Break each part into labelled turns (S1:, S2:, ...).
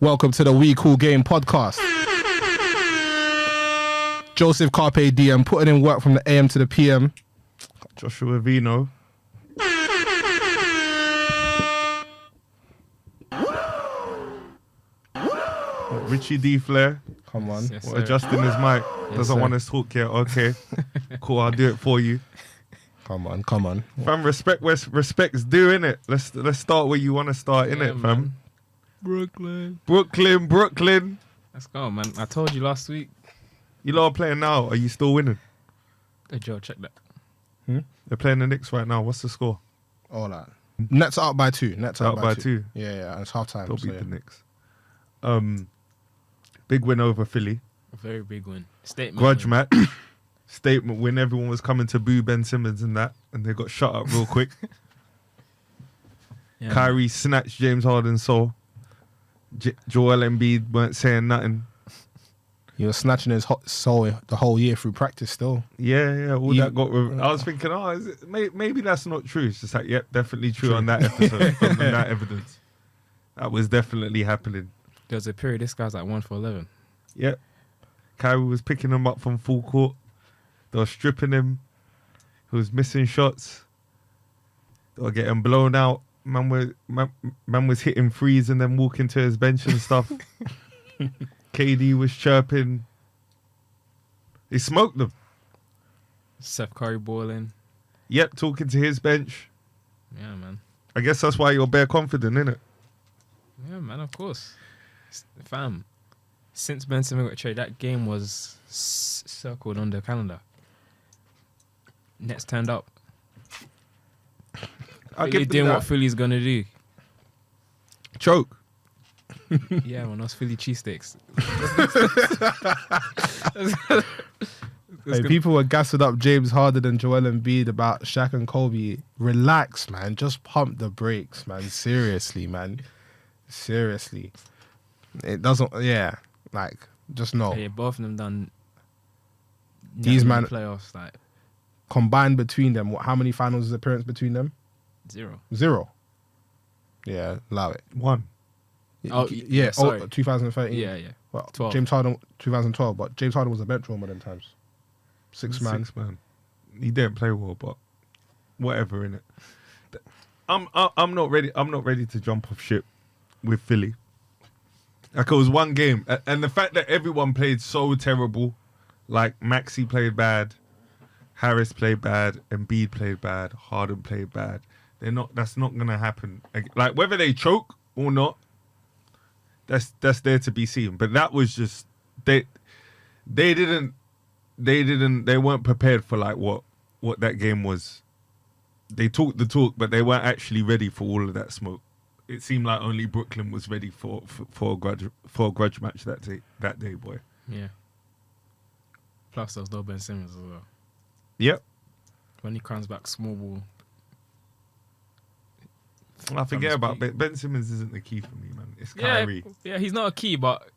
S1: Welcome to the We Cool Game podcast. Joseph Carpe Diem putting in work from the AM to the PM.
S2: Joshua Vino. Richie D. Flair.
S1: Come on.
S3: Yes,
S2: Adjusting his mic. Doesn't want us to talk yet. Okay. Cool, I'll do it for you.
S1: Come on.
S2: Fam, respect's due, innit? Let's start where you want to start, innit, fam?
S3: Brooklyn.
S2: Let's
S3: go, man. I told you last week.
S2: You lot are playing now. Are you still winning?
S3: Hey, Joe, check that.
S2: They're playing the Knicks right now. What's the score?
S1: All that. Nets are up by 2. Nets are
S2: Out by two.
S1: Yeah. It's half time.
S2: They'll beat the Knicks. Big win over Philly.
S3: A very big win. Statement.
S2: Grudge
S3: win.
S2: match. Statement win. Everyone was coming to boo Ben Simmons and that, and they got shut up real quick.
S3: Yeah,
S2: Kyrie snatched James Harden's soul. Joel Embiid weren't saying nothing.
S1: He was snatching his soul the whole year through practice still.
S2: Yeah. All that got. I was thinking, maybe that's not true. It's just like, yep, definitely true on that episode. on that evidence, that was definitely happening.
S3: There was a period this guy's like 1 for 11.
S2: Yep. Kyrie was picking him up from full court. They were stripping him. He was missing shots. They were getting blown out. Man was hitting threes and then walking to his bench and stuff. KD was chirping. He smoked them.
S3: Steph Curry balling.
S2: Yep, talking to his bench.
S3: Yeah, man.
S2: I guess that's why you're bare confident, innit?
S3: Yeah, man, of course. Fam, since Ben Simmons got traded, that game was circled on the calendar. Nets turned up.
S2: I'll
S3: Philly
S2: give
S3: doing
S2: them
S3: what
S2: that.
S3: Philly's gonna do.
S2: Choke.
S3: Yeah, man, those Philly cheesesteaks.
S1: Hey, people were gassing up James Harden and Joel Embiid about Shaq and Kobe. Relax, man. Just pump the brakes, man. Seriously, man. Seriously. It doesn't, just no.
S3: Yeah, both of them done.
S1: These man
S3: playoffs like
S1: combined between them. How many finals appearance between them?
S3: 0.
S1: Yeah, allow it.
S2: 1.
S3: Oh,
S1: yeah.
S3: sorry.
S1: 2013.
S3: Yeah.
S1: Well,
S3: 12.
S1: James Harden, 2012. But James Harden was a bench warmer them times. Six man.
S2: He didn't play well, but whatever, innit? I'm not ready. I'm not ready to jump off ship with Philly. Like, it was one game, and the fact that everyone played so terrible, like Maxey played bad, Harris played bad, Embiid played bad, Harden played bad. That's not gonna happen. Like, whether they choke or not, that's there to be seen. But that was just they weren't prepared for like what that game was. They talked the talk, but they weren't actually ready for all of that smoke. It seemed like only Brooklyn was ready for a grudge match that day, boy.
S3: Yeah. Plus, there was no Ben Simmons as well.
S2: Yep.
S3: When he comes back, small ball.
S2: I forget about Ben Simmons. Isn't the key for me, man. It's Kyrie.
S3: Yeah, he's not a key, but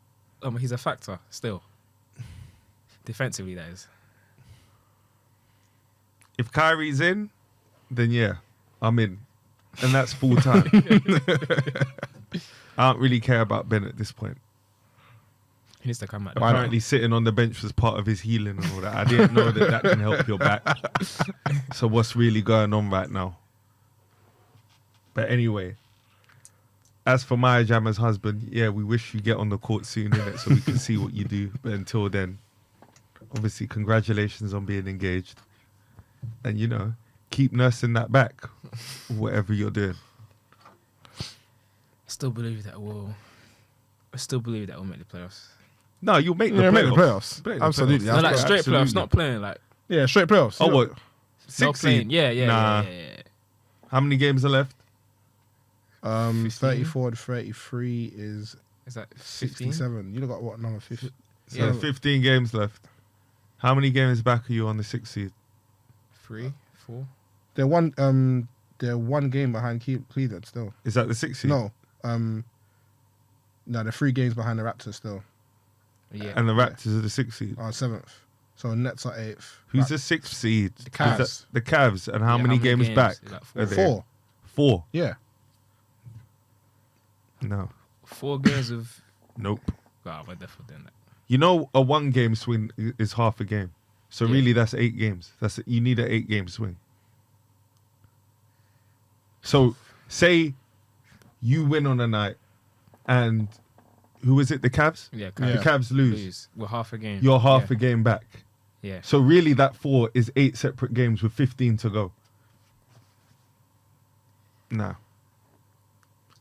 S3: he's a factor still. Defensively, that is.
S2: If Kyrie's in, then yeah, I'm in. And that's full time. I don't really care about Ben at this point.
S3: He needs to come back.
S2: Apparently sitting on the bench was part of his healing and all that. I didn't know that can help your back. So what's really going on right now? But anyway, as for Maya Jama's husband, yeah, we wish you get on the court soon, innit, so we can see what you do. But until then, obviously, congratulations on being engaged. And, keep nursing that back, whatever you're doing.
S3: I still believe that we'll make the playoffs.
S2: No, you'll make the playoffs.
S1: Make the playoffs.
S2: Make the
S1: Absolutely.
S3: No, like straight
S2: Absolutely.
S3: playoffs, not playing like.
S1: Yeah, straight playoffs.
S2: Oh, what?
S3: Not
S2: 6
S3: playing.
S2: seed?
S3: Yeah.
S2: Nah. How many games are left?
S1: 34 to 33 is
S3: that 15?
S1: 67. You got what number 50?
S2: So 15 games left. How many games back are you on the 6th seed?
S3: 3, 4.
S1: They're one game behind Cleveland still.
S2: Is that the 6th seed?
S1: No. They're 3 games behind the Raptors still.
S3: Yeah.
S2: And the Raptors are the 6th seed.
S1: 7th. So Nets are 8th.
S2: Who's the 6th seed?
S1: The Cavs.
S2: Is that the Cavs. And how many games back?
S3: Like
S2: are
S3: 4.
S2: they?
S1: 4.
S2: 4.
S1: Yeah.
S2: No.
S3: 4 games of
S2: Nope.
S3: Wow, we're definitely doing that.
S2: You know, a 1 game swing is half a game. So
S3: Yeah.
S2: really, that's 8 games. You need an 8 game swing. So say you win on a night, and who is it? The Cavs.
S3: Yeah,
S2: The Cavs lose.
S3: We're half a game.
S2: You're half a game back.
S3: Yeah.
S2: So really, that 4 is 8 separate games with 15 to go. Nah.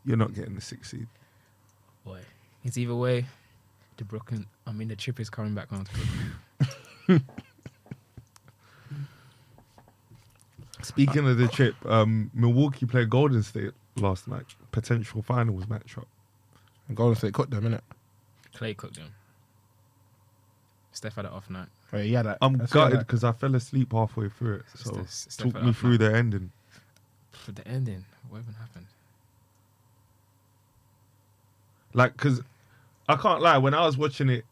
S2: You're not getting the 6th seed.
S3: Boy, it's either way. The trip is coming back home to Brooklyn.
S2: Speaking of the trip, Milwaukee played Golden State last night. Potential finals matchup.
S1: And Golden State cooked them, innit?
S3: Clay cooked them. Steph had an off night.
S1: Oh, yeah, that.
S2: I'm
S1: that's
S2: gutted
S1: yeah,
S2: because I fell asleep halfway through it. So
S3: Steph had
S2: talk
S3: an
S2: me
S3: off
S2: through
S3: night.
S2: the ending.
S3: For the ending, what even happened?
S2: Like, because I can't lie, when I was watching it,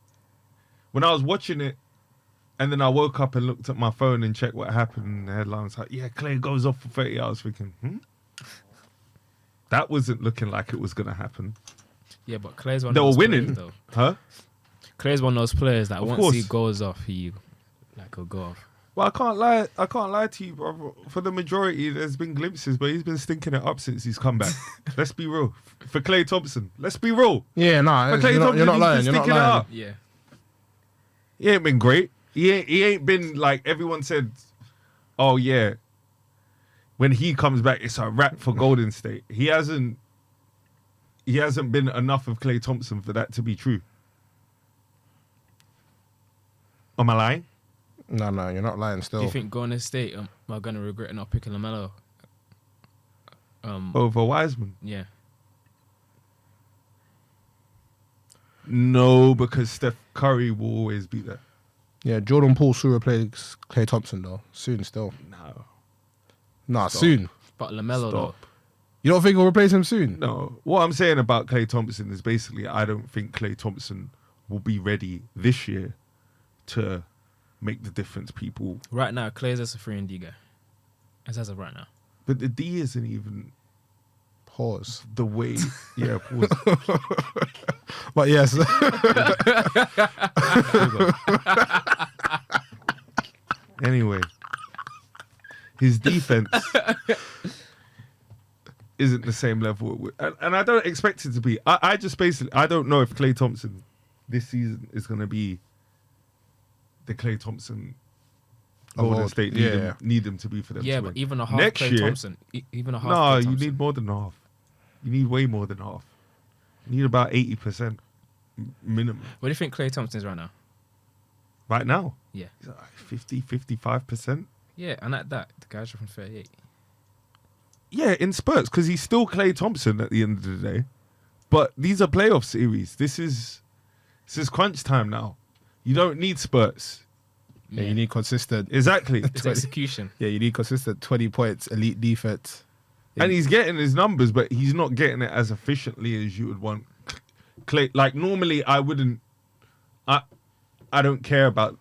S2: and then I woke up and looked at my phone and checked what happened, and the headline was like, yeah, Clay goes off for 30 hours, thinking, that wasn't looking like it was going to happen.
S3: Yeah, but Clay's one
S2: They
S3: of
S2: were
S3: those
S2: winning.
S3: players, though.
S2: Huh?
S3: Clay's one of those players that
S2: Of
S3: once
S2: course.
S3: he goes off, he'll go off.
S2: Well, I can't lie to you, bro. For the majority, there's been glimpses, but he's been stinking it up since he's come back. Let's be real. For Klay Thompson, let's be real.
S1: Yeah, nah,
S2: For Klay Thompson,
S1: you're not
S2: he's
S1: lying.
S2: been
S1: You're not
S2: stinking it
S1: lying.
S2: up.
S3: Yeah.
S2: He ain't been great. He ain't been like everyone said, oh yeah, when he comes back, it's a wrap for Golden State. He hasn't been enough of Klay Thompson for that to be true. Am I lying?
S1: No, you're not lying
S3: Do
S1: still.
S3: you think Golden State are going to regret not picking LaMelo?
S2: Over Wiseman?
S3: Yeah.
S2: No, because Steph Curry will always be there.
S1: Yeah, Jordan Poole soon replaces Klay Thompson, though. Soon still.
S2: No.
S1: Nah,
S2: Stop.
S1: soon.
S3: But LaMelo, though.
S2: Stop.
S1: You don't think he'll replace him soon?
S2: No. What I'm saying about Klay Thompson is basically I don't think Klay Thompson will be ready this year to make the difference people.
S3: Right now, Clay's just a 3-and-D guy. As of right now.
S2: But the D isn't even
S1: Pause.
S2: the way. Yeah, pause.
S1: But yes.
S2: Anyway, his defense isn't the same level. And I don't expect it to be. I just basically, I don't know if Klay Thompson this season is going to be the Klay Thompson Golden
S1: old.
S2: State
S1: Yeah.
S2: need them to be for them
S3: Yeah,
S2: to
S3: but
S2: win.
S3: even a half
S2: Next
S3: Klay
S2: year-
S3: Thompson. Even a half
S2: No,
S3: Klay
S2: you
S3: Thompson.
S2: need more than half. You need way more than half. You need about 80% minimum.
S3: What do you think Klay Thompson is right now?
S2: Right now,
S3: Yeah.
S2: he's like 50, 55%.
S3: Yeah, and at that, the guy's from 38.
S2: Yeah, in spurts, because he's still Klay Thompson at the end of the day. But these are playoff series. This is crunch time now. You don't need spurts.
S1: Yeah, you need consistent.
S2: Exactly.
S3: It's execution.
S1: Yeah, you need consistent 20 points, elite defense.
S2: And he's getting his numbers, but he's not getting it as efficiently as you would want. Klay, like normally I wouldn't, I don't care about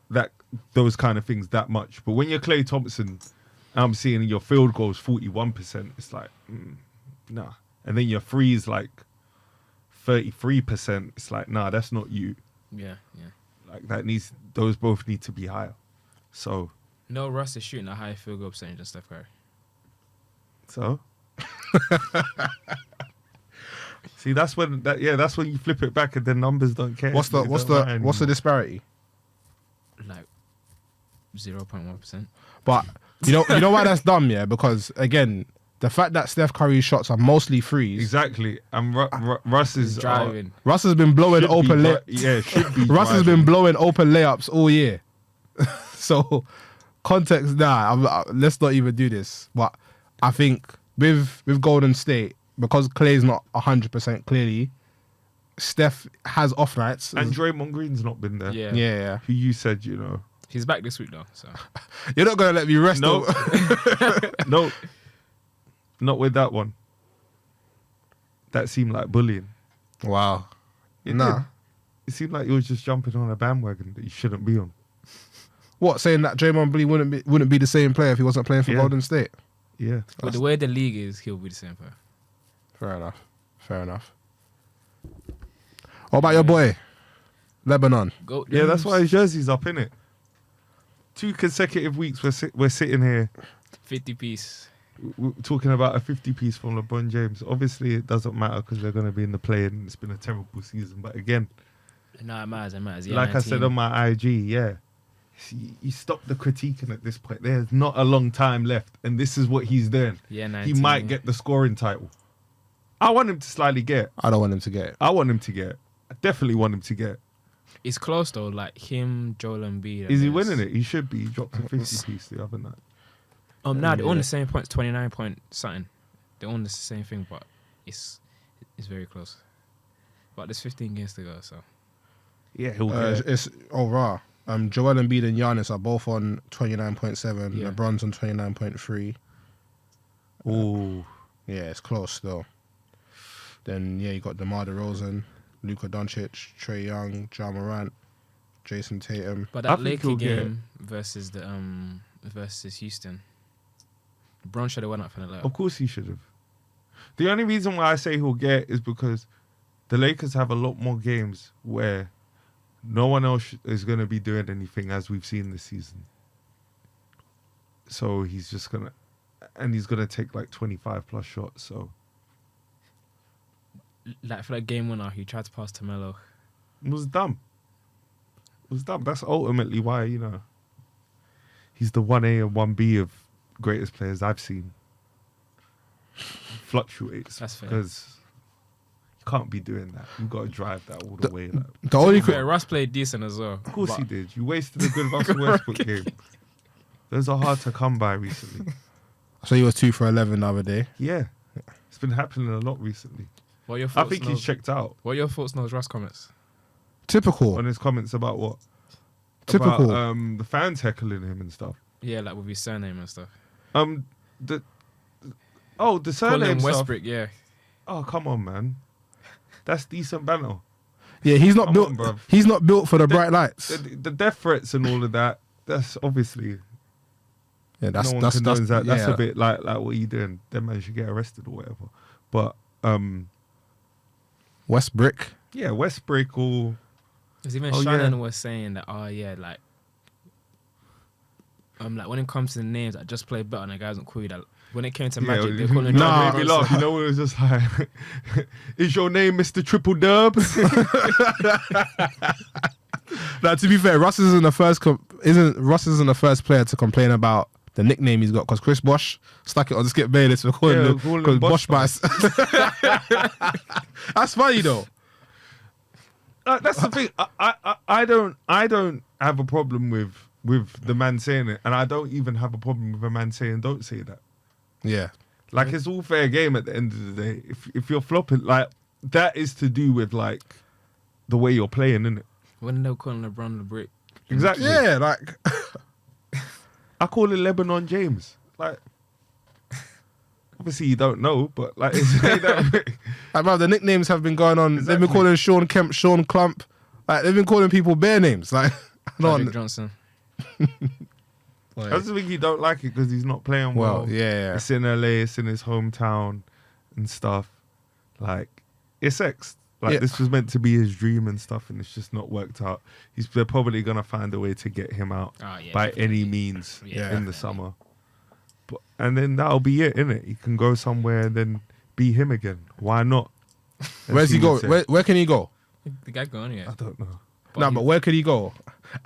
S2: those kind of things that much. But when you're Klay Thompson, I'm seeing your field goals 41%. It's like, nah. And then your free is like 33%. It's like, nah, that's not you.
S3: Yeah.
S2: Like those both need to be higher. So,
S3: No, Russ is shooting a higher field goal percentage than Steph Curry.
S2: so. See, that's when you flip it back and the numbers don't care.
S1: What's
S2: They don't matter
S1: the
S2: anymore.
S1: disparity?
S3: Like 0.1%.
S1: But you know why that's dumb, yeah? Because again, the fact that Steph Curry's shots are mostly threes.
S2: Exactly. And Russ is
S3: Driving.
S1: Russ has been blowing
S2: should
S1: open
S2: be
S1: layups.
S2: Yeah, should be.
S1: Russ has
S2: driving.
S1: been blowing open layups all year. So context, let's not even do this. But I think with Golden State, because Clay's not 100% clearly, Steph has off nights.
S2: And Draymond Green's not been there.
S3: Yeah.
S1: Yeah.
S2: Who you said, you know.
S3: He's back this week, though. So
S1: You're not gonna let me rest.
S2: No.
S1: though.
S2: No. Not with that one. That seemed like bullying.
S1: Wow.
S2: It
S1: Nah.
S2: did. It seemed like you was just jumping on a bandwagon that you shouldn't be on.
S1: What, saying that Draymond Green wouldn't be the same player if he wasn't playing for
S2: Yeah.
S1: Golden State?
S2: Yeah.
S3: with the way the league is, he'll be the same player.
S1: Fair enough. What about your boy, Lebanon?
S3: Goat
S2: Yeah, that's
S3: names.
S2: why his jersey's up, innit? 2 consecutive weeks we're sitting here
S3: 50 piece.
S2: talking about a 50-piece from LeBron James. Obviously, it doesn't matter because they're going to be in the play and it's been a terrible season. But again,
S3: No, it matters. It matters. Yeah,
S2: like I
S3: 19.
S2: said on my IG, yeah, you stop the critiquing at this point. There's not a long time left, and this is what he's doing.
S3: Yeah,
S2: He
S3: 19.
S2: might get the scoring title. I want him to slightly get it.
S1: I don't want him to get it.
S2: I want him to get it. I definitely want him to get it.
S3: It's close though. Like him, Joel Embiid.
S2: Is he winning it? He should be. He dropped a 50-piece the other night.
S3: Nah, they're on
S2: Yeah.
S3: the same points. 29 point something. They're on the same thing, but it's very close. But there's 15 games to go, so
S2: Yeah, he'll get it.
S1: It's raw. Joel Embiid and Giannis are both on 29.7.
S3: Yeah.
S1: LeBron's on 29.3.
S2: Oh,
S1: Yeah, it's close though. Then you got DeMar DeRozan, Luka Doncic, Trae Young, Ja Morant, Jason Tatum.
S3: But
S2: I
S3: that
S2: think
S3: Laker
S2: he'll get
S3: game versus the versus Houston, LeBron should have went up for the layup.
S2: of course he should have. The only reason why I say he'll get it is because the Lakers have a lot more games where no one else is going to be doing anything as we've seen this season. So he's just going to... And he's going to take like 25 plus shots, so...
S3: Like for that game winner, he tried to pass to Melo.
S2: It was dumb. It was dumb. That's ultimately why, he's the 1A and 1B of greatest players I've seen. Fluctuates.
S3: That's fair.
S2: Because you can't be doing that. You've got to drive that all the way. Like.
S1: The only
S3: Yeah, Russ played decent as well.
S2: Of course
S3: but
S2: he did. You wasted a good Russell Westbrook game. Those are hard to come by recently.
S1: so he was 2 for 11 the other day.
S2: Yeah. It's been happening a lot recently.
S3: What are your
S2: I
S3: thoughts?
S2: think he's checked out
S3: What are your thoughts on those Russ comments?
S1: Typical.
S2: on his comments about what?
S1: Typical.
S2: About, the fans heckling him and stuff.
S3: Yeah, like with his surname and stuff.
S2: The
S3: Calling
S2: surname
S3: him
S2: stuff.
S3: Westbrick, yeah.
S2: Oh, come on, man. That's decent banter.
S1: Yeah, he's not
S2: Come
S1: built.
S2: on, bruv.
S1: He's not built for the bright lights.
S2: The death threats and all of that, that's obviously...
S1: Yeah, that's
S2: no one
S1: that's
S2: condones that. That's
S1: yeah.
S2: a bit like what are you doing? That man should get arrested or whatever. But,
S1: Westbrick.
S2: yeah, Westbrick or...
S3: Because even
S2: Oh,
S3: Shannon
S2: yeah.
S3: was saying that, like when it comes to the names, I just play better and the guys don't call you that. When it came to Magic, they're calling
S2: nah,
S3: Magic
S2: made me
S3: Johnson.
S2: laugh. You know, it was just like, is your name Mr. Triple Dub?
S1: Now, to be fair, Russ isn't the first player to complain about the nickname he's got because Chris Bosh stuck it on Skip Bayless for calling him Bosh Bice. That's funny though.
S2: That's the thing. I don't have a problem with the man saying it, and I don't even have a problem with a man saying don't say that.
S1: Yeah.
S2: Like it's all fair game at the end of the day. If you're flopping, like that is to do with like the way you're playing, isn't it?
S3: When they were calling LeBron the brick.
S2: Exactly.
S1: Yeah, like
S2: I call it Lebanon James. Like obviously you don't know, but like it's
S1: like, bro, the nicknames have been going on.
S2: Exactly.
S1: They've been calling Sean Kemp, Sean Clump. Like they've been calling people bare names. Like I
S3: Magic
S1: don't.
S3: Johnson.
S2: I just think he don't like it because he's not playing well.
S1: Well, yeah.
S2: It's in LA, it's in his hometown and stuff. Like, it's X. Like,
S1: Yeah.
S2: this was meant to be his dream and stuff, and it's just not worked out. They're probably going to find a way to get him out
S3: Oh, yeah,
S2: by
S3: definitely.
S2: any means
S3: Yeah.
S2: in the summer. And then that'll be it, innit? He can go somewhere and then be him again. Why not? As
S1: Where's he
S2: would
S1: going?
S2: say.
S1: Where can he go?
S3: The guy going, yeah.
S2: I don't know.
S1: But where could he go?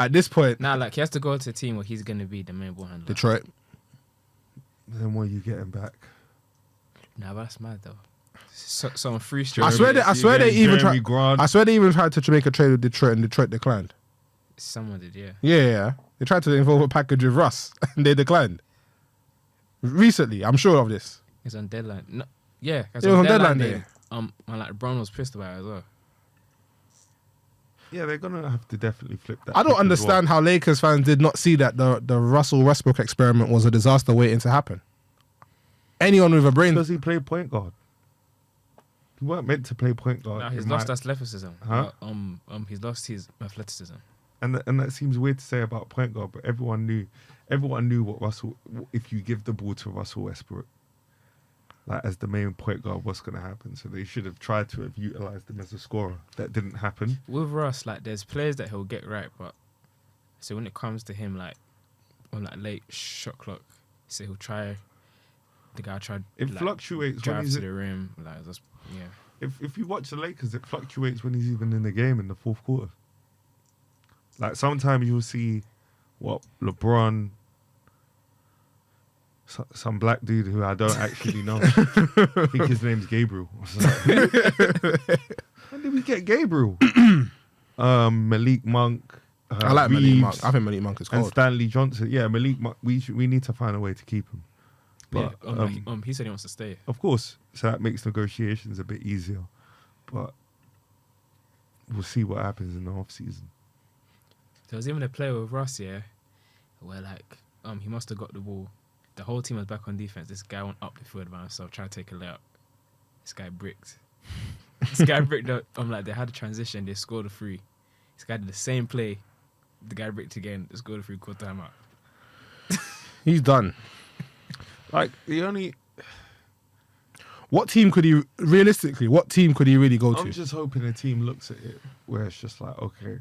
S1: At this point,
S3: Nah, like he has to go to a team where he's going to be the main ball handler.
S1: Detroit.
S2: Then what are you getting back?
S3: Nah, but that's mad though. So on free
S1: I
S3: street.
S1: swear they even
S2: Jeremy
S1: tried.
S2: Grant.
S1: I swear they even tried to make a trade with Detroit, and Detroit declined.
S3: Someone did, yeah.
S1: Yeah. They tried to involve a package with Russ, and they declined. Recently, I'm sure of this.
S3: It's on deadline. No, yeah,
S1: It was on deadline day.
S3: And like LeBron was pissed about it as well.
S2: Yeah, they're going to have to definitely flip that.
S1: I don't
S2: pick as
S1: understand how Lakers fans did not see that the Russell Westbrook experiment was a disaster waiting to happen. Anyone with a brain...
S2: Because he played point guard. He weren't meant to play point guard.
S3: Nah, he's
S2: in
S3: lost
S2: my-
S3: athleticism.
S2: Huh?
S3: He's lost his athleticism.
S2: And that seems weird to say about point guard, but everyone knew what Russell. If you give the ball to Russell Westbrook, like as the main point guard, what's going to happen. So they should have tried to have utilized him as a scorer. That didn't happen.
S3: With Russ, like there's players that he'll get right, but so when it comes to him, like on like late shot clock, so he'll try. The guy tried.
S2: It
S3: like,
S2: fluctuates when
S3: drive
S2: he's
S3: to the rim. Like that's, yeah.
S2: If you watch the Lakers, it fluctuates when he's even in the game in the fourth quarter. Like sometimes you'll see what LeBron, some black dude who I don't actually know. I think his name's Gabriel. When did we get Gabriel? Malik Monk.
S1: I like Malik
S2: Reeves,
S1: Monk. I think Malik Monk is
S2: and
S1: cold.
S2: Stanley Johnson. Yeah, Malik Monk. We need to find a way to keep him. But
S3: He said he wants to stay.
S2: of course, so that makes negotiations a bit easier. But we'll see what happens in the off season.
S3: There was even a play with Russ, yeah, where like he must have got the ball. The whole team was back on defense. This guy went up the field by himself, trying to take a layup. This guy bricked. This guy bricked up. Like they had a transition. They scored a free. This guy did the same play. The guy bricked again. They scored a free. Called timeout.
S1: He's done.
S2: Like the only,
S1: What team could he realistically? What team could he really go
S2: I'm
S1: to?
S2: just hoping a team looks at it where it's just like, okay,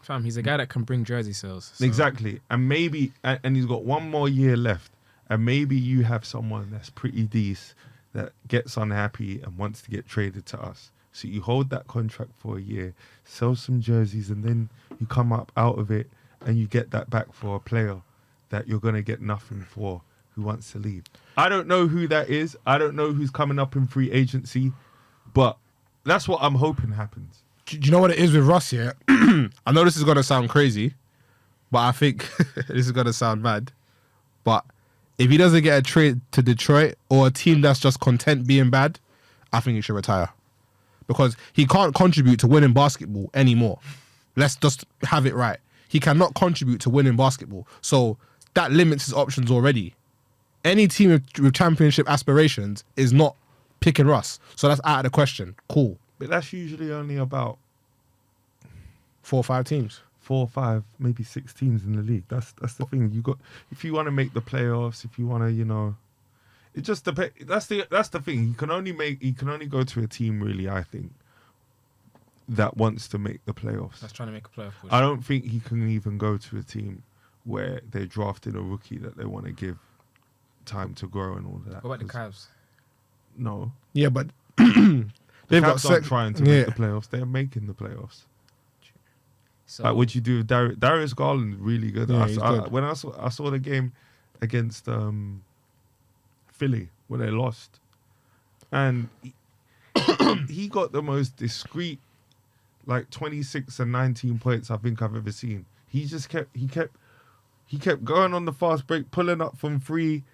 S3: Fam, he's a guy that can bring jersey sales. So.
S2: exactly, and maybe, and he's got one more year left, and maybe you have someone that's pretty decent that gets unhappy and wants to get traded to us. So you hold that contract for a year, sell some jerseys, and then you come up out of it and you get that back for a player that you're gonna get nothing for who wants to leave. I don't know who that is. I don't know who's coming up in free agency, but that's what I'm hoping happens.
S1: Do you know what it is with Russ? Yeah, I know this is gonna sound crazy, but I think this is gonna sound mad. But if he doesn't get a trade to Detroit or a team that's just content being bad, I think he should retire because he can't contribute to winning basketball anymore. Let's just have it right. He cannot contribute to winning basketball, so that limits his options already. Any team with championship aspirations is not picking Russ, so that's out of the question. Cool.
S2: But that's usually only about
S1: 4 or 5 teams.
S2: 4 or 5, maybe 6 teams in the league. That's the thing. You got, if you want to make the playoffs, if you want to, it just depends. That's the thing. You can only go to a team really, I think, that wants to make the playoffs.
S3: That's trying to make a playoff push.
S2: I don't think he can even go to a team where they're drafting a rookie that they want to give time to grow and all of that.
S3: What about the Cavs?
S2: No.
S1: Yeah, but
S2: They've
S1: got
S2: got trying to
S1: yeah.
S2: make the playoffs. They're making the playoffs.
S3: So
S2: Like, what'd you do with Darius Garland? Really good.
S1: Yeah, he's good.
S2: When I saw the game against Philly when they lost, and he got the most discreet, like 26 and 19 points I think I've ever seen. He kept going on the fast break, pulling up from 3.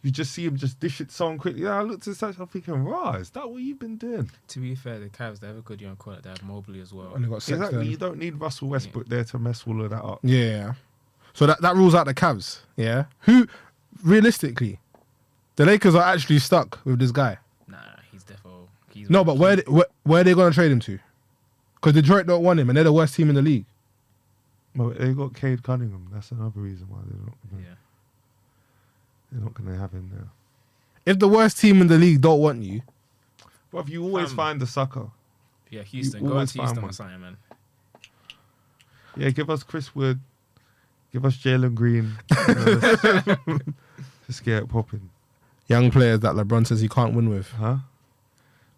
S2: You just see him just dish it so quickly. Yeah, I looked at such. I'm thinking, "Rah, is that what you've been doing?"
S3: to be fair, the Cavs, they have a good young core. They have Mobley as well.
S1: And they got Sexton.
S2: Exactly. You don't need Russell Westbrook there to mess all of that up.
S1: Yeah. So that rules out the Cavs. Yeah. Who, realistically, the Lakers are actually stuck with this guy.
S3: Nah, he's definitely.
S1: No, but where are they going to trade him to? Because Detroit don't want him, and they're the worst team in the league.
S2: But they got Cade Cunningham. That's another reason why
S3: Yeah.
S2: they're not going to have him there.
S1: If the worst team in the league don't want you,
S2: But you always find the sucker.
S3: Yeah, Houston.
S2: You
S3: Go out
S2: always
S3: to Houston
S2: find
S3: or
S2: one.
S3: something, man.
S2: Yeah, give us Chris Wood. Give us Jalen Green. Just get it popping.
S1: young players that LeBron says he can't win with.
S2: Huh?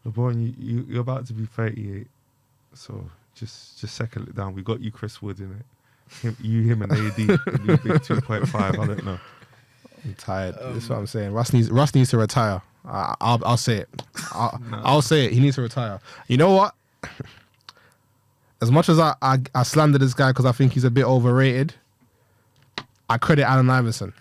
S2: LeBron, you're about to be 38. So just settle it down. We got you Chris Wood in it. Him and AD. And you big 2.5. I don't know.
S1: I'm tired. That's what I'm saying. Russ needs to retire. I'll say it. I'll say it. He needs to retire. You know what? As much as I slander this guy because I think he's a bit overrated, I credit Allen Iverson.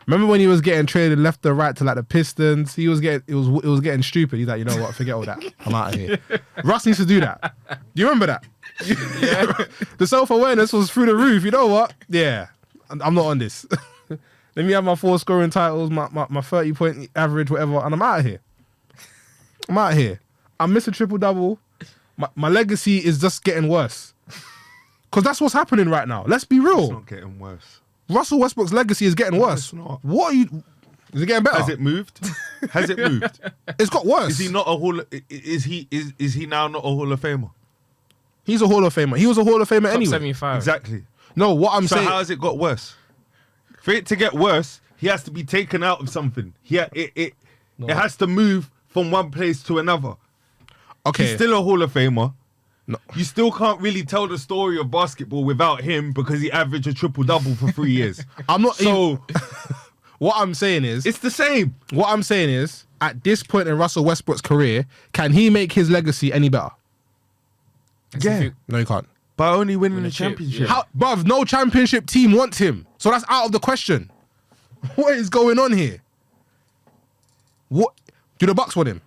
S1: Remember when he was getting traded left and right to like the Pistons? It was getting stupid. He's like, you know what? Forget all that. I'm out of here. Russ needs to do that. Do you remember that? Yeah. The self-awareness was through the roof. You know what? Yeah. I'm not on this. Let me have my 4 scoring titles, my 30-point average, whatever, and I'm out of here. I'm out of here. I miss a triple-double. My legacy is just getting worse. Because that's what's happening right now. Let's be real.
S2: It's not getting worse.
S1: Russell Westbrook's legacy is getting worse.
S2: It's not.
S1: What are you... Is it getting better?
S2: Has it moved? Has it moved?
S1: It's got worse.
S2: Is he not a Hall? Is he now not a Hall of Famer?
S1: He's a Hall of Famer. He was a Hall of Famer
S3: Top
S1: anyway.
S3: 75.
S2: Exactly.
S1: No, what I'm
S2: So
S1: saying.
S2: how has it got worse? For it to get worse, he has to be taken out of something. It has to move from one place to another.
S1: Okay.
S2: He's still a Hall of Famer.
S1: No.
S2: You still can't really tell the story of basketball without him because he averaged a triple-double for 3 years.
S1: I'm not.
S2: So
S1: What I'm saying is.
S2: it's the same.
S1: What I'm saying is, at this point in Russell Westbrook's career, can he make his legacy any better?
S2: Yeah.
S1: No, he can't.
S2: By only winning
S3: Win
S2: the
S3: a chip,
S2: championship.
S3: yeah.
S1: Bruv, no championship team wants him. So that's out of the question. What is going on here? What do the Bucks want him?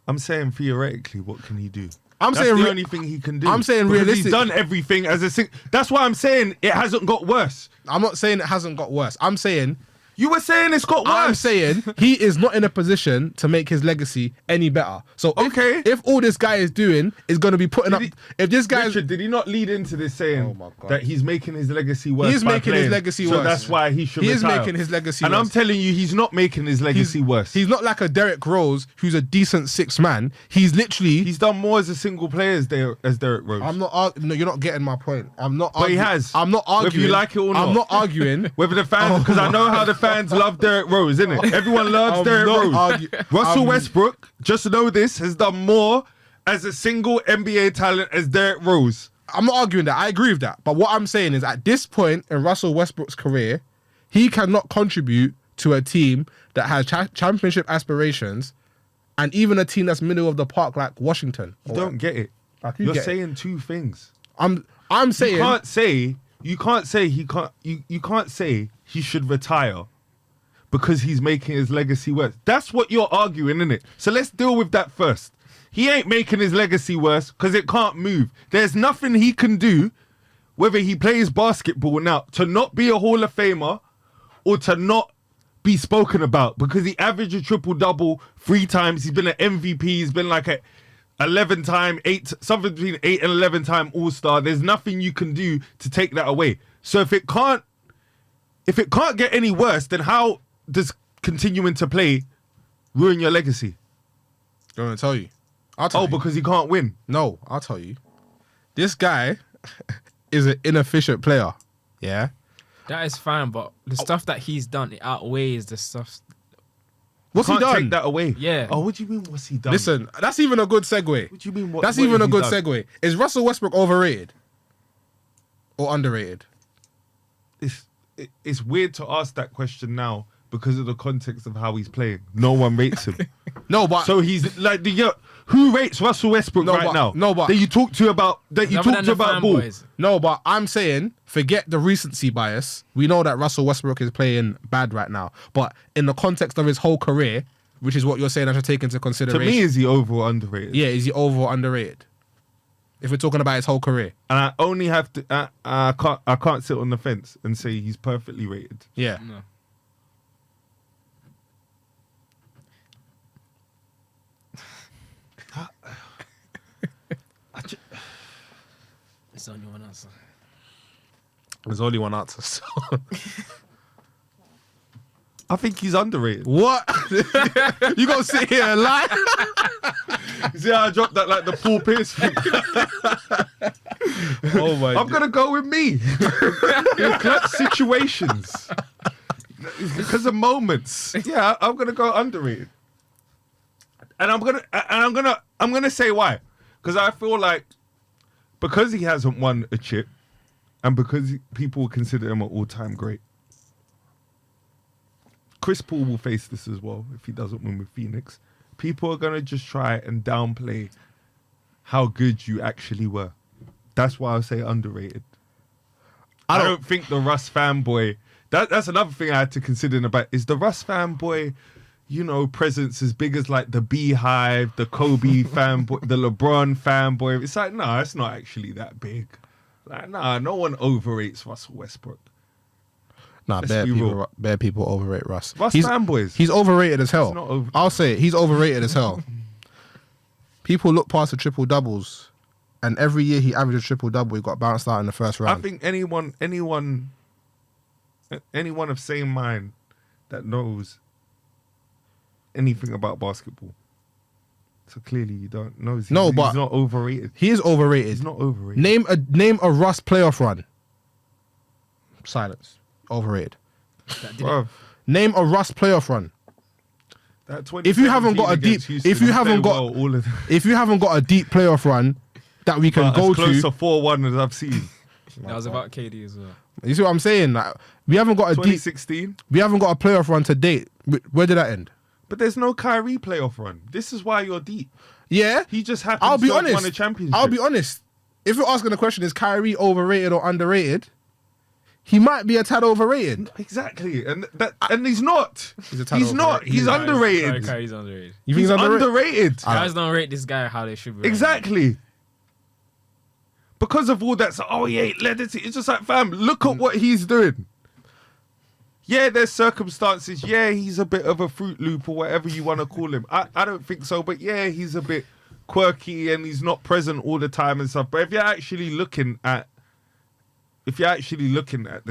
S2: I'm saying theoretically, what can he do?
S1: I'm
S2: That's
S1: saying
S2: the
S1: re-
S2: only thing he can do.
S1: I'm saying
S2: because
S1: realistic-
S2: he's done everything as a That's why I'm saying it hasn't got worse.
S1: I'm not saying it hasn't got worse. I'm saying
S2: You were saying it's got worse.
S1: I'm saying he is not in a position to make his legacy any better. So if all this guy is doing is going to be putting up, if this guy
S2: Richard, did he not lead into this saying
S1: Oh my God.
S2: that he's making his legacy worse?
S1: He is
S2: by
S1: making his
S2: playing,
S1: legacy
S2: so
S1: worse.
S2: that's why he should.
S1: He is
S2: retire.
S1: making his legacy
S2: and I'm
S1: worse.
S2: telling you, he's not making his legacy worse.
S1: He's not like a Derrick Rose who's a decent six man. He's literally.
S2: He's done more as a single player as Derrick Rose.
S1: I'm not. No, you're not getting my point. I'm not.
S2: But he has.
S1: I'm not arguing.
S2: Whether you like it or not.
S1: I'm not arguing.
S2: Whether the fans, because I know how the fans love Derrick Rose, innit? Everyone loves
S1: I'm
S2: Derrick
S1: not
S2: Rose. Russell Westbrook, just know this, has done more as a single NBA talent as Derrick Rose.
S1: I'm not arguing that. I agree with that. But what I'm saying is, at this point in Russell Westbrook's career, he cannot contribute to a team that has championship aspirations, and even a team that's middle of the park like Washington.
S2: You don't get it.
S1: Like, you
S2: You're
S1: get it.
S2: saying two things.
S1: I'm saying
S2: You can't say he should retire because he's making his legacy worse. That's what you're arguing, isn't it? So let's deal with that first. He ain't making his legacy worse because it can't move. There's nothing he can do, whether he plays basketball now, to not be a Hall of Famer or to not be spoken about, because he averaged a triple-double 3 times. He's been an MVP. He's been like a 11-time, something between 8 and 11-time All-Star. There's nothing you can do to take that away. So if it can't get any worse, then how does continuing to play ruin your legacy?
S1: I'm gonna tell you. I'll tell you.
S2: Because he can't win.
S1: No, I'll tell you. This guy is an inefficient player. Yeah.
S3: That is fine, but the stuff that he's done, it outweighs the stuff.
S1: What's he
S2: Can't
S1: done?
S2: take that away.
S3: Yeah.
S2: Oh, what do you mean? What's he done?
S1: Listen, that's even a good segue.
S2: What do you mean?
S1: That's even a good segue. Is Russell Westbrook overrated or underrated?
S2: It's weird to ask that question now because of the context of how he's playing. No one rates him.
S1: No, but
S2: So he's like who rates Russell Westbrook
S1: No,
S2: right
S1: but-
S2: now?
S1: no, but-
S2: that you talk to about
S3: Other than the
S2: ball.
S3: fanboys.
S1: no, but I'm saying forget the recency bias. We know that Russell Westbrook is playing bad right now, but in the context of his whole career, which is what you're saying I should take into
S2: To
S1: consideration.
S2: me, is he over or underrated?
S1: Yeah, is he over or underrated? If we're talking about his whole career.
S2: And I only have to. I can't sit on the fence and say he's perfectly rated.
S1: Yeah.
S3: No. It's only one answer.
S1: There's only one answer. So.
S2: I think he's underrated.
S1: What? You gonna sit here and lie?
S2: You see how I dropped that like the Paul Pierce thing?
S1: Oh my
S2: I'm gonna go with me. In clutch situations. Because of moments. Yeah, I'm gonna go underrated. And I'm gonna say why. Because I feel like because he hasn't won a chip and because people consider him an all-time great. Chris Paul will face this as well if he doesn't win with Phoenix. People are going to just try and downplay how good you actually were. That's why I'll say underrated. I don't think the Russ fanboy... That's another thing I had to consider in about... Is the Russ fanboy, presence as big as like the Beehive, the Kobe fanboy, the LeBron fanboy? It's like, no, it's not actually that big. Like, nah, no one overrates Russell Westbrook.
S1: Nah,
S2: Let's be real.
S1: bare people overrate Russ.
S2: Russ
S1: he's
S2: fanboys.
S1: He's overrated as hell.
S2: He's not over-
S1: I'll say it, he's overrated as hell. People look past the triple doubles, and every year he averaged a triple double, he got bounced out in the first
S2: I
S1: round.
S2: think anyone of sane mind that knows anything about basketball. So clearly you don't know. He's
S1: but
S2: not overrated.
S1: he is overrated.
S2: He's not overrated.
S1: Name a Russ playoff run. Silence. Overrated.
S2: Bruv,
S1: Name a Russ playoff run.
S2: that
S1: If you haven't got a
S2: 2017
S1: deep,
S2: against Houston,
S1: if you
S2: he
S1: haven't
S2: played
S1: got,
S2: well, all of them.
S1: if you haven't got a deep playoff run that we can
S2: But
S1: go
S2: as close
S1: to,
S2: to 4-1 as I've seen.
S3: That was about KD as well.
S1: you see what I'm saying? Like, we haven't got a deep,
S2: 2016.
S1: we haven't got a playoff run to date. Where did that end?
S2: But there's no Kyrie playoff run. This is why you're deep.
S1: Yeah,
S2: He just happens
S1: I'll be
S2: to have
S1: honest.
S2: won a championship.
S1: I'll be honest. If you're asking the question, is Kyrie overrated or underrated? He might be a tad overrated.
S2: Exactly. And he's not.
S1: He's a tad
S2: He's not.
S1: overrated.
S2: He's underrated.
S3: Kyrie's underrated.
S1: You think
S2: He's
S1: he's underrated?
S2: underrated.
S3: Guys don't rate this guy how they should be.
S2: Exactly. Because of all that, so, oh yeah, let it. It's just like, fam, look at what he's doing. Yeah, there's circumstances. Yeah, he's a bit of a Fruit Loop or whatever you want to call him. I don't think so, but yeah, he's a bit quirky and he's not present all the time and stuff. But if you're actually looking at the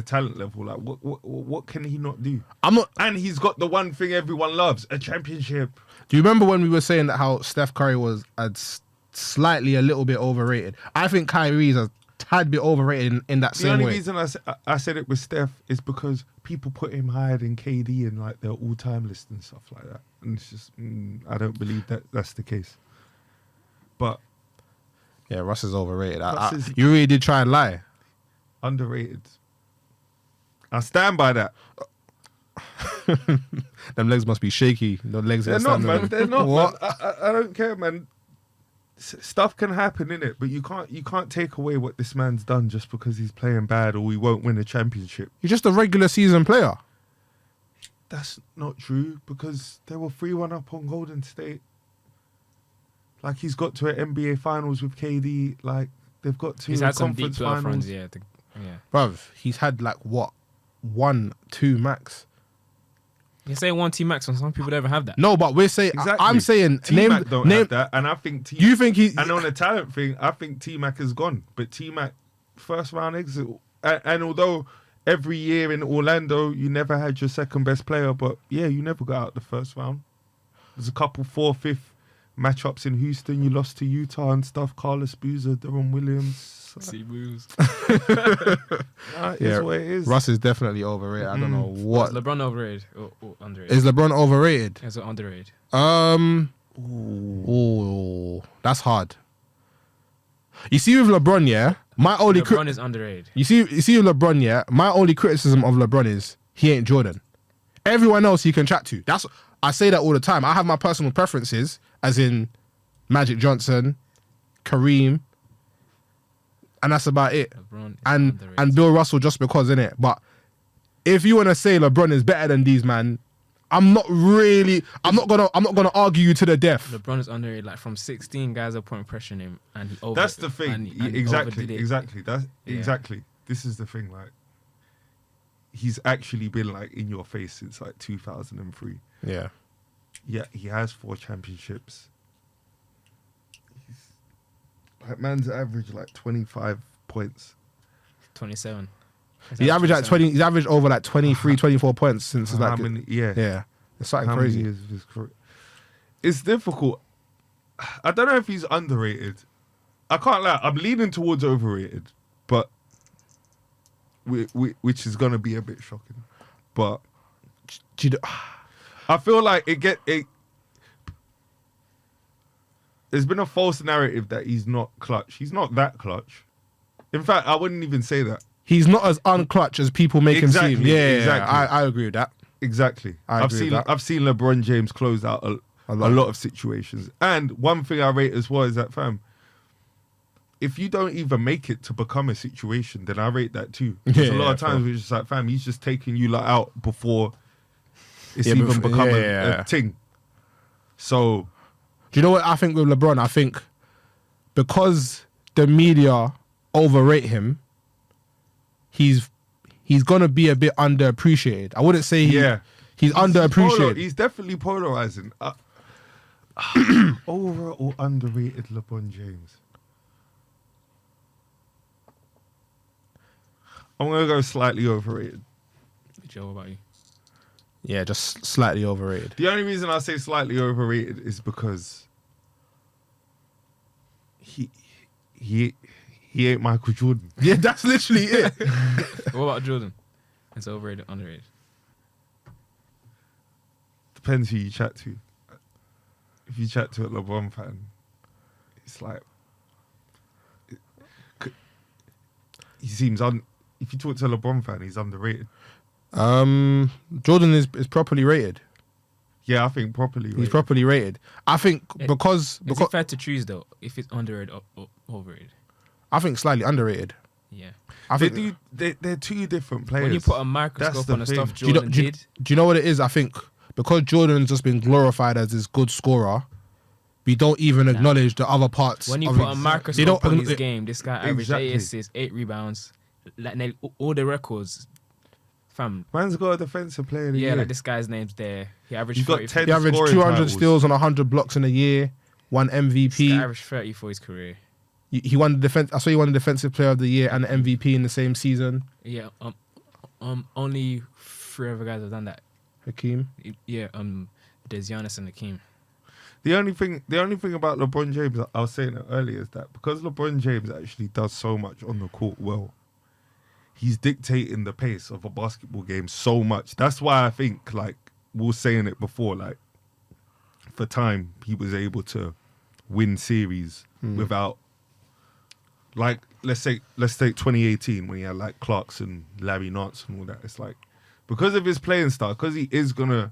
S2: talent level, like what can he not do?
S1: I'm not.
S2: And he's got the one thing everyone loves, a championship.
S1: Do you remember when we were saying that how Steph Curry was slightly a little bit overrated? I think Kyrie's a tad bit overrated in that
S2: The
S1: same
S2: only
S1: way.
S2: reason I said it with Steph is because people put him higher than KD in like their all-time list and stuff like that, and it's just I don't believe that's the case. But
S1: Yeah, Russ is overrated.
S2: Russ is-
S1: You really did try and lie.
S2: underrated. I stand by that.
S1: Them legs must be shaky. The legs
S2: They're
S1: are
S2: not,
S1: standing.
S2: man. They're not.
S1: What?
S2: Man. I don't care, man. Stuff can happen, innit? But you can't take away what this man's done just because he's playing bad or we won't win a championship.
S1: You're just a regular season player.
S2: That's not true because they were 3-1 up on Golden State. Like, he's got to an NBA Finals with KD. Like, they've got to
S3: He's
S2: a
S3: had some deep
S2: conference
S3: playoff
S2: finals.
S3: runs, yeah. Yeah.
S1: Bruv, he's had like what? 1, 2 max.
S3: You say 1 max on some people don't even have that.
S1: No, but we're saying
S2: Exactly.
S1: I'm saying
S2: T-Mac don't
S1: name
S2: have that, and I think
S1: you think he
S2: and on the talent thing, I think T-Mac is gone. But T-Mac, first round exit, and although every year in Orlando you never had your second best player, but yeah, you never got out the first round. There's a couple 4th, 5th matchups in Houston. You lost to Utah and stuff. Carlos Boozer, Deron Williams.
S3: See moves.
S2: It's what it is.
S1: Russ is definitely overrated. I don't know what
S3: Is LeBron overrated or underrated?
S1: is LeBron overrated.
S3: Is it underrated?
S1: Ooh, that's hard. You see with LeBron, yeah. My only
S3: LeBron is underrated.
S1: you see with LeBron, yeah. My only criticism of LeBron is he ain't Jordan. Everyone else he can chat to. I say that all the time. I have my personal preferences, as in Magic Johnson, Kareem, and that's about it.
S3: LeBron is
S1: And
S3: underrated.
S1: Bill Russell just because, innit? But if you want to say LeBron is better than these man, I'm not gonna argue you to the death.
S3: LeBron is underrated. Like from 16 guys are putting pressure on him, and he over.
S2: That's the thing.
S3: and he
S2: Exactly.
S3: overdid it.
S2: Exactly. That's
S3: Yeah.
S2: exactly. This is the thing. Like, he's actually been like in your face since like 2003.
S1: Yeah.
S2: Yeah, he has 4 championships. Like, man's average like 25 points.
S3: 27.
S1: He averaged like 20. He's averaged over like 23, 24 points since
S2: How
S1: like
S2: many? Yeah.
S1: yeah. It's something
S2: How many
S1: crazy.
S2: years of his career? It's difficult. I don't know if he's underrated. I can't lie. I'm leaning towards overrated, but which is gonna be a bit shocking. But
S1: Do you know-
S2: I feel like it. There's been a false narrative that he's not clutch. He's not that clutch. In fact, I wouldn't even say that.
S1: He's not as unclutch as people make him seem.
S2: Exactly,
S1: Yeah,
S2: exactly.
S1: I agree with that.
S2: Exactly.
S1: I agree with that.
S2: I've seen LeBron James close out a lot of situations. And one thing I rate as well is that, fam, if you don't even make it to become a situation, then I rate that too. Because a lot of times we're just like, fam, he's just taking you lot out before it's even become a thing. So,
S1: Do you know what I think with LeBron? I think because the media overrate him, he's gonna be a bit underappreciated. I wouldn't say he's underappreciated.
S2: He's definitely polarizing. Over or underrated LeBron James? I'm gonna go slightly overrated.
S3: Joe, what about you?
S1: Yeah, just slightly overrated.
S2: The only reason I say slightly overrated is because he ain't Michael Jordan.
S1: Yeah, that's literally it.
S3: What about Jordan? It's overrated, underrated.
S2: Depends who you chat to. If you chat to a LeBron fan, it's like he seems if you talk to a LeBron fan, he's underrated.
S1: Jordan is properly rated.
S2: Yeah, I think properly rated.
S1: He's properly rated. I think because
S3: Is it fair to choose though if it's underrated or overrated?
S1: I think slightly underrated.
S3: Yeah.
S1: I think
S2: They're two different players.
S3: When you put a microscope on the stuff Jordan did,
S1: do you know what it is? I think because Jordan's just been glorified as this good scorer, we don't even acknowledge the other parts.
S3: when you put a microscope on his game, this guy averaged
S2: Exactly.
S3: 8 assists, 8 rebounds, like all the records. Fam,
S2: Man's got a defensive player of the year.
S3: like this guy's name's there. He averaged
S2: He's got
S3: 30.
S2: 10
S1: He averaged
S2: scoring
S1: 200
S2: titles.
S1: steals on 100 blocks in a year. Won
S3: This guy
S1: MVP.
S3: averaged 30 for his career.
S1: He won the defense. I saw he won the defensive player of the year and the MVP in the same season.
S3: Yeah. Only 3 other guys have done that.
S1: Hakeem.
S3: Yeah. There's Giannis and Hakeem.
S2: The only thing about LeBron James, I was saying it earlier, is that because LeBron James actually does so much on the court well, he's dictating the pace of a basketball game so much. That's why I think, like, we were saying it before, like, for time, he was able to win series without, like, let's take 2018 when he had, like, Clarkson, Larry Nance and all that. It's like, because of his playing style, because he is going to,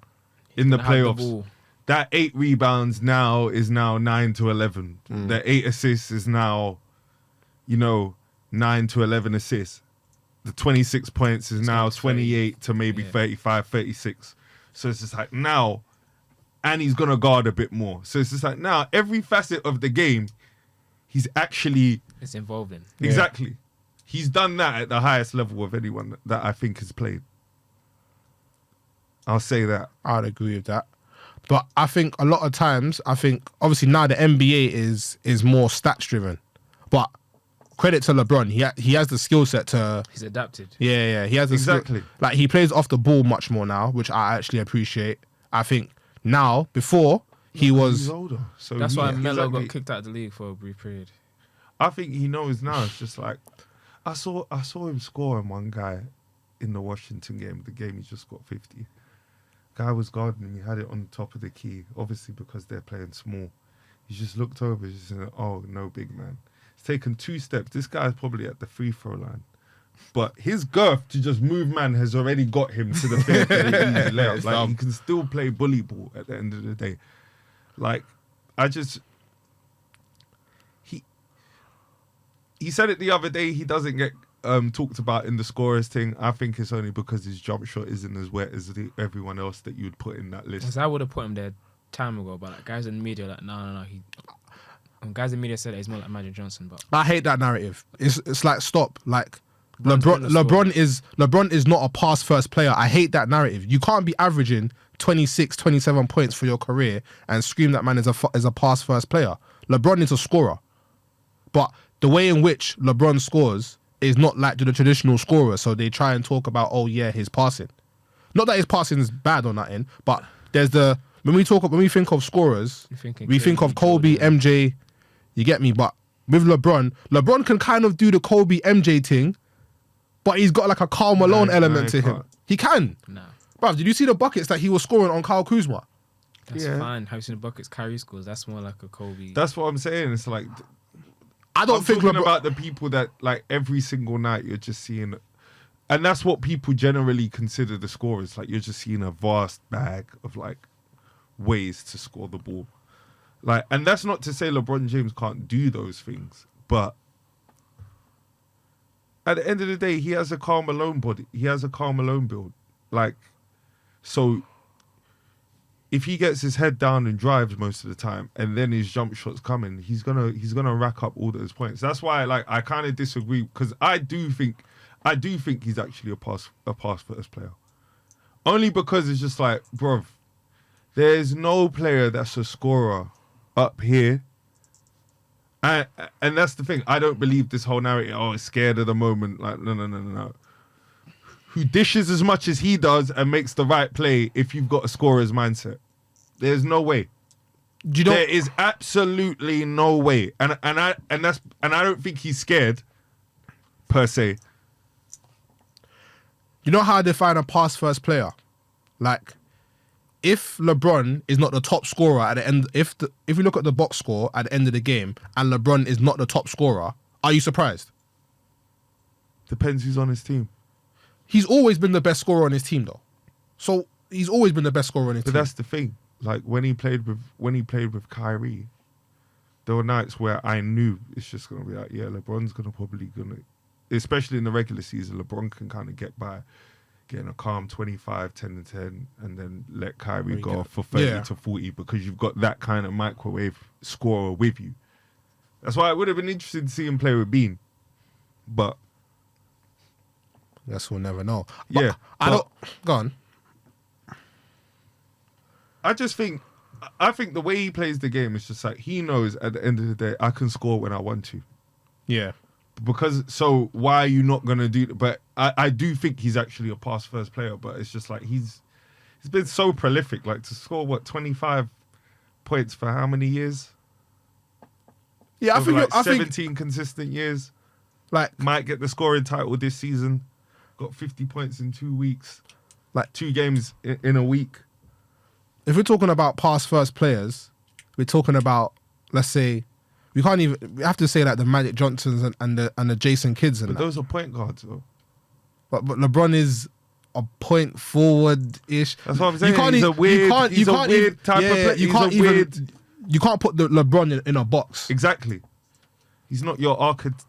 S2: in the
S3: gonna have the
S2: playoffs,
S3: ball.
S2: that 8 rebounds is now 9 to 11. The 8 assists is now, 9 to 11 assists. The 26 points is now 28 to maybe 35, 36. So it's just like now, and he's going to guard a bit more. So it's just like now, every facet of the game, he's actually...
S3: It's involved in.
S2: Exactly. He's done that at the highest level of anyone that I think has played. I'll say that.
S1: I'd agree with that. But I think a lot of times, obviously now the NBA is more stats driven. But credit to LeBron, he has the skill set to...
S3: He's adapted.
S1: Yeah, he has the
S2: Exactly.
S1: skill, like he plays off the ball much more now, which I actually appreciate. I think now, before, he was...
S2: He's older. So
S3: That's why Melo
S2: exactly.
S3: got kicked out of the league for a brief period.
S2: I think he knows now. It's just like I saw him score on one guy in the Washington game. The game he just got 50. Guy was guarding him. He had it on top of the key. Obviously because they're playing small. He just looked over. He's just said, "Oh no, big man." It's taken 2 steps. This guy's probably at the free throw line, but his girth to just move man has already got him to the field for the easy layup. Like he can still play bully ball at the end of the day. Like He said it the other day. He doesn't get talked about in the scorers thing. I think it's only because his jump shot isn't as wet as everyone else that you would put in that list.
S3: Because I would have put him there time ago, but like guys in the media like no. Guys in the media said that he's more like Magic Johnson, but
S1: I hate that narrative. It's like, stop. Like
S3: LeBron's
S1: LeBron is not a pass first player. I hate that narrative. You can't be averaging 26, 27 points for your career and scream that man is a pass first player. LeBron is a scorer. But the way in which LeBron scores is not like the traditional scorer. So they try and talk about, oh yeah, his passing. Not that his passing is bad or nothing, but there's when we think of scorers, we think of Kobe, MJ, you get me? But with LeBron can kind of do the Kobe, MJ thing, but he's got like a Karl Malone element to him.
S2: Can't.
S1: He can.
S3: no.
S1: Bruv, did you see the buckets that he was scoring on Kyle Kuzma?
S3: That's
S2: Yeah.
S3: fine. Have you seen the buckets Kyrie scores? That's more like a Kobe.
S2: That's what I'm saying. It's like
S1: I don't
S2: I'm
S1: think
S2: talking
S1: LeBron...
S2: about the people that like every single night you're just seeing, and that's what people generally consider the scorers. Like you're just seeing a vast bag of like ways to score the ball. Like, and that's not to say LeBron James can't do those things, but at the end of the day, he has a Karl Malone body. He has a Karl Malone build. Like, so if he gets his head down and drives most of the time, and then his jump shots coming, he's gonna rack up all those points. That's why, like, I kind of disagree because I do think he's actually a pass first player. Only because it's just like, bruv, there's no player that's a scorer up here. And that's the thing. I don't believe this whole narrative. Oh, it's scared of the moment. Like, no. who dishes as much as he does and makes the right play if you've got a scorer's mindset. There's no way. There is absolutely no way, and I don't think he's scared per se.
S1: You know how I define a pass first player? Like, if LeBron is not the top scorer at the end, if you look at the box score at the end of the game and LeBron is not the top scorer, are you surprised?
S2: Depends who's on his team.
S1: He's always been the best scorer on his team, though. So he's always been the best scorer on his team.
S2: But that's the thing. Like when he played with Kyrie, there were nights where I knew it's just gonna be like, yeah, LeBron's gonna, especially in the regular season, LeBron can kind of get by, getting a calm 25, 10 and 10, and then let Kyrie go off for 30 to 40 because you've got that kind of microwave scorer with you. That's why it would have been interesting to see him play with Bean, but
S1: guess we'll never know.
S2: But
S1: I don't. Go on.
S2: I think the way he plays the game is just like he knows at the end of the day I can score when I want to.
S1: Yeah.
S2: So why are you not gonna do that? But I do think he's actually a pass first player, but it's just like he's been so prolific, like to score 25 points for how many years?
S1: Yeah, I think
S2: 17 consistent years.
S1: Like
S2: might get the scoring title this season. Got 50 points in 2 weeks. Like 2 games in a week.
S1: If we're talking about pass first players, we're talking about, let's say, we have to say like the Magic Johnsons and the Jason Kidds and
S2: but those are point guards though.
S1: But LeBron is a point forward-ish.
S2: That's what I'm saying. He's a weird type of player.
S1: You can't put the LeBron in a box.
S2: Exactly. He's not your archetype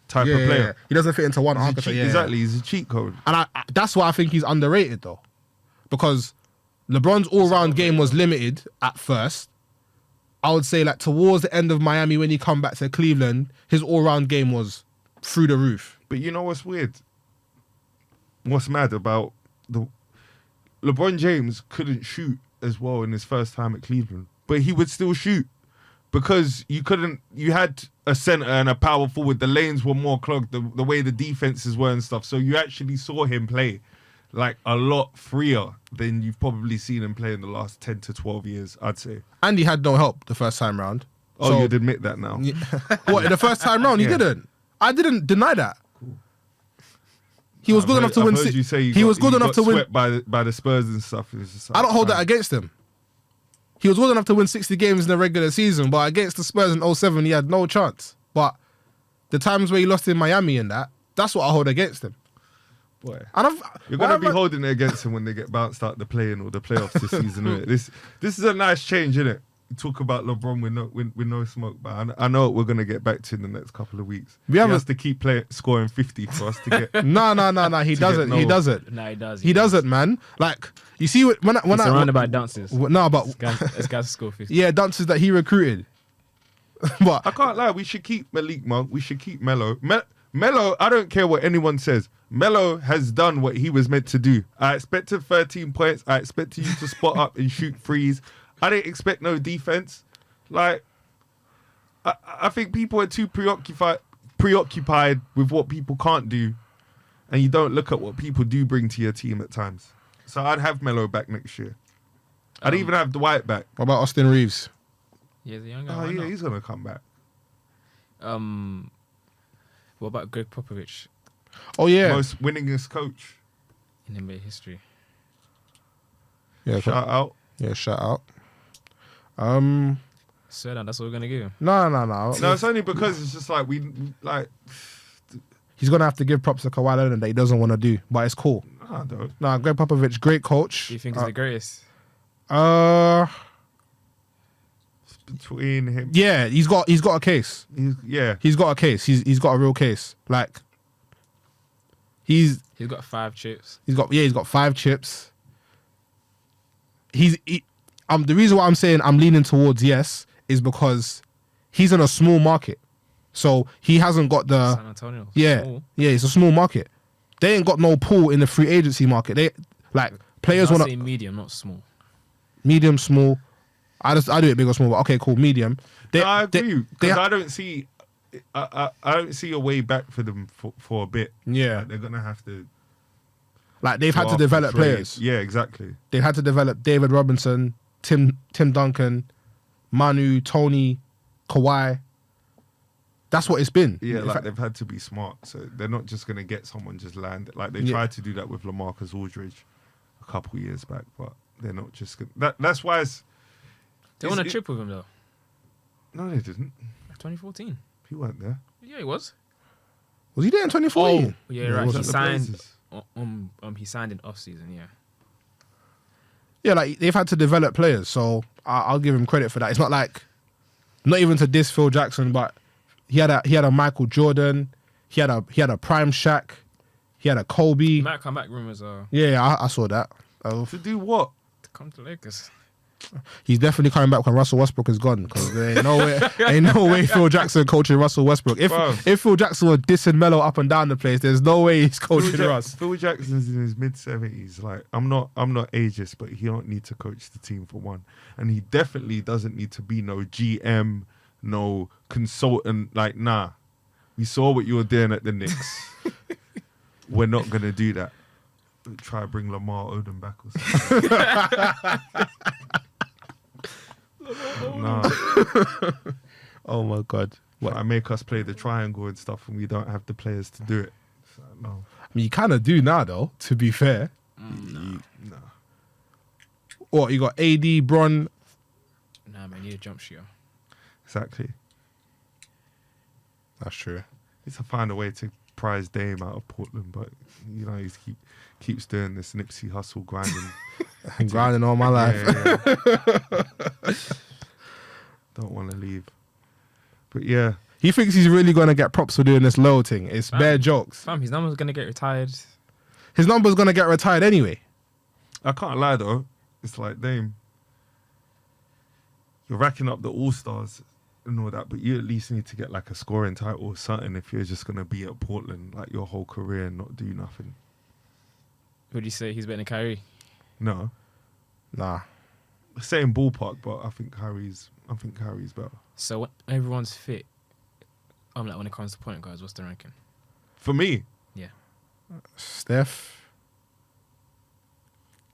S2: type of player.
S1: He doesn't fit into one archetype.
S2: Exactly. He's a cheat code.
S1: And that's why I think he's underrated though. Because LeBron's all-round game was limited at first. I would say like towards the end of Miami when he come back to Cleveland, his all-round game was through the roof.
S2: But you know what's weird? What's mad about LeBron James couldn't shoot as well in his first time at Cleveland, but he would still shoot because you had a center and a power forward. The lanes were more clogged, the way the defenses were and stuff. So you actually saw him play like a lot freer than you've probably seen him play in the last 10 to 12 years, I'd say.
S1: And he had no help the first time round.
S2: Oh, so, you'd admit that now.
S1: What, in the first time round? He didn't. I didn't deny that. Cool. He was good enough to win. He was good enough to win
S2: by the Spurs and stuff. Just like,
S1: I don't hold that against him. He was good enough to win 60 games in the regular season, but against the Spurs in 07, he had no chance. But the times where he lost in Miami and that's what I hold against him.
S2: Boy, you're going to be holding it against him when they get bounced out the play-in or the playoffs this season. Innit? This is a nice change, isn't it? You talk about LeBron with no smoke, but I know what we're going to get back to in the next couple of weeks. He has to keep scoring 50 for us to get...
S1: No. He doesn't. He doesn't.
S3: No, he does.
S1: He doesn't, man. Like, you see, when I...
S3: surrounded by dances.
S1: No, but...
S3: This guy's score 50.
S1: Yeah, dances that he recruited. But
S2: I can't lie. We should keep Malik Monk. We should keep Melo. Melo, I don't care what anyone says. Melo has done what he was meant to do. I expected 13 points. I expected you to spot up and shoot threes. I didn't expect no defense. Like, I think people are too preoccupied with what people can't do, and you don't look at what people do bring to your team at times. So I'd have Melo back next year. I'd even have Dwight back.
S1: What about Austin Reeves?
S3: Yeah, the young guy.
S2: Oh, yeah, he's going to come back.
S3: What about Greg Popovich?
S1: Oh, yeah.
S2: Most winningest coach
S3: in NBA history.
S1: Yeah,
S2: shout out.
S1: Yeah, shout out.
S3: So that's what we're gonna give.
S1: No.
S2: No, it's only because it's just like
S1: he's gonna have to give props to Kawhi Leonard that he doesn't want to do, but it's cool.
S2: I don't.
S1: No, Greg Popovich, great coach.
S3: Do you think he's the greatest?
S2: Between him,
S1: yeah, he's got a case. He's got a case. He's got a real case. Like he's
S3: got 5 chips.
S1: He's got 5 chips. The reason why I'm saying I'm leaning towards yes is because he's in a small market, so he hasn't got the
S3: San Antonio.
S1: Yeah, it's a small market. They ain't got no pool in the free agency market. They like players want to
S3: say medium, not small.
S1: Medium, small. I do it big or small, but okay, cool, medium.
S2: I agree because I don't see I don't see a way back for them for a bit.
S1: Yeah.
S2: Like, they're gonna have to.
S1: Like they've had to
S2: draft
S1: develop
S2: and trade.
S1: players.
S2: Yeah, exactly.
S1: They've had to develop David Robinson, Tim Duncan, Manu, Tony, Kawhi. That's what it's been.
S2: Yeah,
S1: In
S2: like
S1: fact-
S2: they've had to be smart. So they're not just gonna get someone just land. Like they
S1: Yeah.
S2: tried to do that with LaMarcus Aldridge a couple years back, but they're not just gonna. That's why it's.
S3: They won a trip with him though.
S2: No, they didn't.
S3: 2014.
S2: He weren't there.
S3: Yeah, he was.
S1: Was he there in 2014?
S3: Yeah,
S1: Yeah,
S3: right.
S1: was
S3: He
S1: it the
S3: signed.
S2: Blazers?
S3: He signed in off season. Yeah.
S1: Yeah, like they've had to develop players, so I'll give him credit for that. It's not like, not even to diss Phil Jackson, but he had a Michael Jordan, he had a prime Shaq, he had a Kobe.
S3: He might come back. Rumors are
S1: Yeah, I saw that.
S2: To do what?
S3: to come to Lakers.
S1: He's definitely coming back when Russell Westbrook is gone, because there ain't no way Phil Jackson coaching Russell Westbrook.
S2: Bro.
S1: If Phil Jackson was dissing Melo up and down the place, there's no way he's coaching Russ.
S2: Phil Jackson's in his mid-70s. Like I'm not ageist, but he don't need to coach the team for one, and he definitely doesn't need to be no GM, no consultant. Like nah, we saw what you were doing at the Knicks. We're not gonna do that. Try to bring Lamar Odom back or something. Nah,
S1: Oh my god.
S2: I make us play the triangle and stuff, and we don't have the players to do it. So, no,
S1: I mean, you kind of do now, though, to be fair.
S2: no.
S1: What, you got AD, Bron.
S3: Nah, man, you need a jump shooter.
S2: Exactly.
S1: That's true.
S2: He's to find a way to prize Dame out of Portland, but you know he keeps doing this Nipsey Hustle grinding.
S1: I'm grinding all my life.
S2: Yeah. Don't want to leave, but yeah,
S1: He thinks he's really going to get props for doing this low thing. It's bare jokes.
S3: Fam, his number's gonna get retired.
S1: His number's going to get retired anyway.
S2: I can't lie though. It's like Dame, you're racking up the All Stars and all that, but you at least need to get like a scoring title or something if you're just gonna be at Portland like your whole career and not do nothing.
S3: Would you say he's better than Kyrie?
S2: No,
S1: Nah.
S2: same ballpark, but I think Kyrie's better.
S3: So when everyone's fit, like when it comes to point guards, what's the ranking?
S2: For me,
S3: Yeah.
S1: Steph,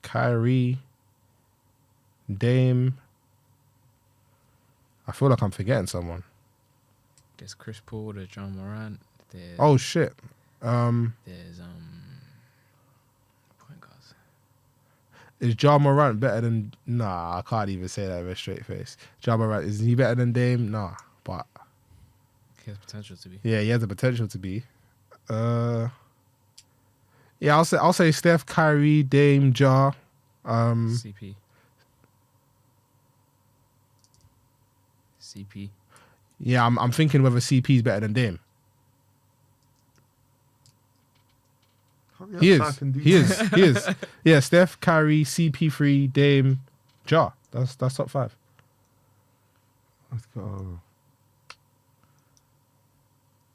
S1: Kyrie, Dame. I feel like I'm forgetting someone.
S3: There's Chris Paul, there's John Morant, there's
S1: Oh, shit.
S3: there's point guards.
S1: Is Ja Morant better than... Nah, I can't even say that with a straight face. Ja Morant, is he better than Dame? Nah, but...
S3: He has potential to be.
S1: Yeah, he has the potential to be. Yeah, I'll say Steph, Kyrie, Dame, Ja.
S3: CP.
S1: Yeah, I'm thinking whether CP is better than Dame. He is. He is. He is. Yeah, Steph, Kyrie, CP3, Dame, Ja. That's top five.
S2: Let's go.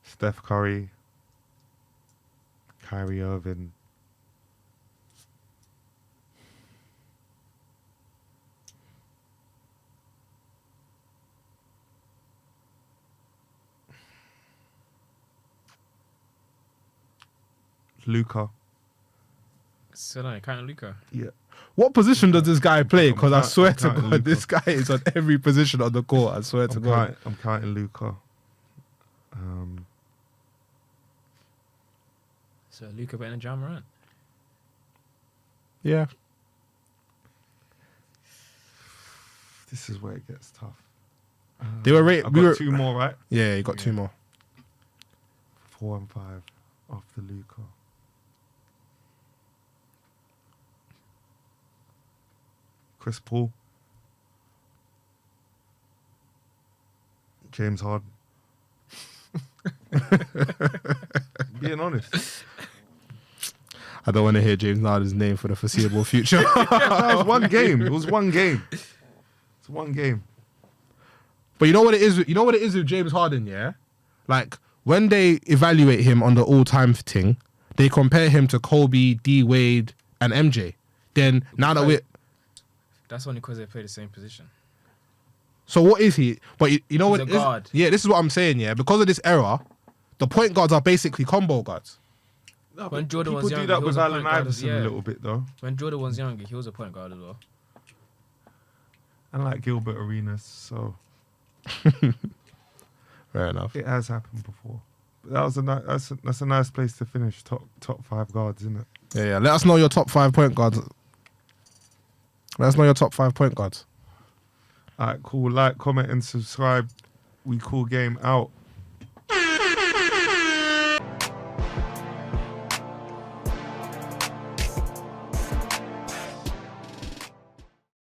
S2: Steph Curry, Kyrie Irving, Luka.
S3: So no, kind of Luka.
S2: Yeah.
S1: What position does this guy play? Because I swear to
S2: counting
S1: God,
S2: Luka.
S1: this guy is on every position on the court. I swear to God.
S2: I'm counting Luka.
S3: So Luka better than John Morant.
S1: Yeah.
S2: This is where it gets tough.
S1: They were
S2: I've got two more, right?
S1: Yeah, you got two more.
S2: 4 and 5 after Luka. Chris Paul. James Harden. Being honest.
S1: I don't want to hear James Harden's name for the foreseeable future.
S2: That was one game. It was one game. It's one game.
S1: But you know what it is? You know what it is with James Harden, yeah? Like, when they evaluate him on the all-time thing, they compare him to Kobe, D. Wade, and MJ. Then, now that we're...
S3: That's only because they play the same position.
S1: So what is he? But you know
S3: He's
S1: what?
S3: a guard.
S1: Yeah, this is what I'm saying. Yeah, because of this era, the point guards are basically combo guards.
S2: No,
S3: When
S2: but
S3: Jordan
S2: people
S3: was
S2: do
S3: younger,
S2: that
S3: he
S2: with
S3: was a
S2: Allen
S3: point guard,
S2: Iverson
S3: yeah.
S2: a little bit though,
S3: When Jordan was younger, he was a point guard as well.
S2: and like Gilbert Arenas, so
S1: Fair enough.
S2: it has happened before. But that was that's a nice place to finish. Top 5 guards, isn't it?
S1: Yeah. Let us know your top 5 point guards. Let us know your top 5 point guards.
S2: All right, cool. Like, comment, and subscribe. We Cool Game out.